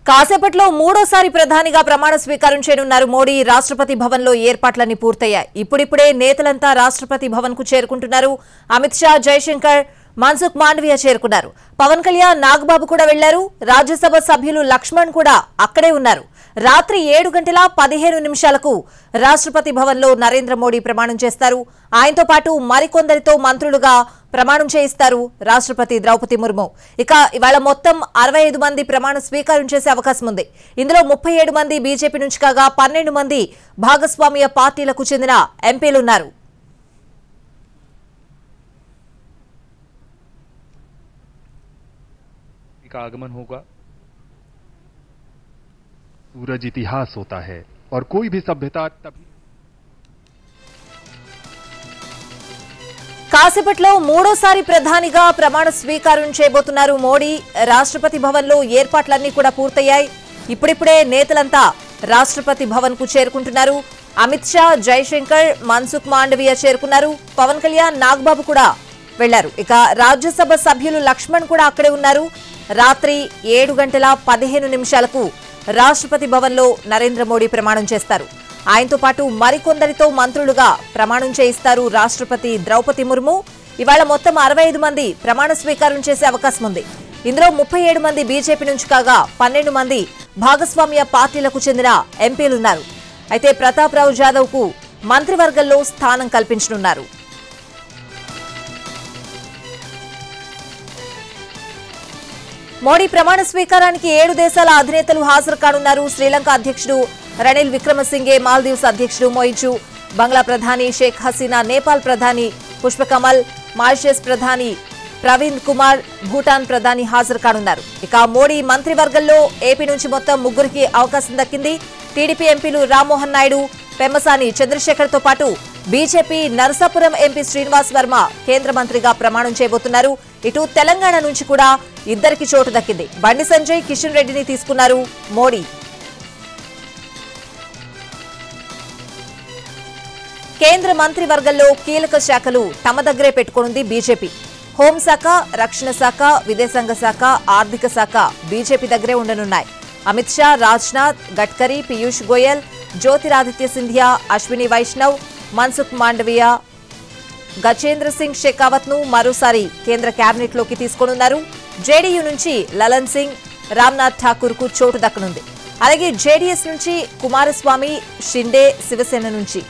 కాసేపట్లో మూడోసారి ప్రధానిగా ప్రమాణ స్వీకారం చేయనున్నారు మోడీ. రాష్ట్రపతి భవన్ లో ఏర్పాట్లన్నీ పూర్తయ్యాయి. ఇప్పుడిప్పుడే నేతలంతా రాష్ట్రపతి భవన్ కు చేరుకుంటున్నారు. అమిత్ షా, జైశంకర్, మన్సుఖ్ మాండవీయ చేరుకున్నారు. పవన్ కళ్యాణ్, నాగబాబు కూడా వెళ్లారు. రాజ్యసభ సభ్యులు లక్ష్మణ్ కూడా అక్కడే ఉన్నారు. రాత్రి 7:15 రాష్ట్రపతి భవన్ లో నరేంద్ర మోడీ ప్రమాణం చేస్తారు. ఆయనతో పాటు మరికొందరితో మంత్రులుగా ప్రమాణం చేయిస్తారు రాష్ట్రపతి ద్రౌపది ముర్ము. ఇక ఇవాళ మొత్తం 65 మంది ప్రమాణ స్వీకారం చేసే అవకాశం ఉంది. ఇందులో 37 మంది బీజేపీ నుంచి కాగా 12 మంది భాగస్వామ్య పార్టీలకు చెందిన ఎంపీలున్నారు. आगमन होगा। सूरज इतिहास होता है और कोई भी सभ्यता तभी కాసేపట్లో మూడోసారి ప్రధానిగా ప్రమాణ స్వీకారం చేయబోతున్నారు మోడీ. రాష్ట్రపతి భవన్ లో ఏర్పాట్లన్నీ కూడా పూర్తయ్యాయి. ఇప్పుడిప్పుడే నేతలంతా రాష్ట్రపతి భవన్ కు చేరుకుంటున్నారు. అమిత్ షా, జైశంకర్, మన్సుఖ్ మాండవీయ చేరుకున్నారు. పవన్ కళ్యాణ్, నాగబాబు కూడా వెళ్లారు. ఇక రాజ్యసభ సభ్యులు లక్ష్మణ్ కూడా అక్కడే ఉన్నారు. రాత్రి 7:15 రాష్ట్రపతి భవన్ లో నరేంద్ర మోడీ ప్రమాణం చేస్తారు. ఆయనతో పాటు మరికొందరితో మంత్రులుగా ప్రమాణం చేయిస్తారు రాష్ట్రపతి ద్రౌపది ముర్ము. ఇవాళ మొత్తం 65 మంది ప్రమాణ స్వీకారం చేసే అవకాశం ఉంది. ఇందులో 37 మంది బీజేపీ నుంచి కాగా 12 మంది భాగస్వామ్య పార్టీలకు చెందిన ఎంపీలున్నారు. అయితే ప్రతాప్ రావు జాదవ్ కు మంత్రివర్గంలో స్థానం కల్పించనున్నారు. మోడీ ప్రమాణ స్వీకారానికి 7 దేశాల అధినేతలు హాజరు కానున్నారు. శ్రీలంక అధ్యక్షుడు రనిల్ విక్రమసింఘే, మాల్దీవ్స్ అధ్యక్షుడు మొయిజు, బంగ్లా ప్రధాని షేక్ హసీనా, నేపాల్ ప్రధాని పుష్పకమల్, మారిషస్ ప్రధాని ప్రవీణ్ కుమార్, భూటాన్ ప్రధాని హాజరు కానున్నారు. ఇక మోడీ మంత్రివర్గంలో ఏపీ నుంచి మొత్తం 3కి అవకాశం దక్కింది. టీడీపీ ఎంపీలు రామ్మోహన్ నాయుడు, పెమ్మసాని చంద్రశేఖర్ తో పాటు బీజేపీ నరసాపురం ఎంపీ శ్రీనివాస్ వర్మ కేంద్ర మంత్రిగా ప్రమాణం చేయబోతున్నారు. ఇటు తెలంగాణ నుంచి కూడా 2కి చోటు దక్కింది. బండి సంజయ్, కిషన్ రెడ్డిని తీసుకున్నారు మోడీ. కేంద్ర మంత్రివర్గంలో కీలక శాఖలు తమ దగ్గరే పెట్టుకోనుంది బీజేపీ. హోంశాఖ, రక్షణ శాఖ, విదేశాంగ శాఖ, ఆర్థిక శాఖ బీజేపీ దగ్గరే ఉండనున్నాయి. అమిత్ షా, రాజ్నాథ్, గడ్కరీ, పీయూష్ గోయల్, జ్యోతిరాదిత్య సింధియా, అశ్విని వైష్ణవ్, మన్సుఖ్ మాండవీయ, గజేంద్ర సింగ్ షెకావత్ ను మరోసారి కేంద్ర కేబినెట్ లోకి తీసుకోనున్నారు. జేడీయూ నుంచి లలన్ సింగ్, రామ్నాథ్ ఠాకూర్ కు చోటు దక్కనుంది. అలాగే జేడీఎస్ నుంచి కుమారస్వామి, షిండే, శివసేన నుంచి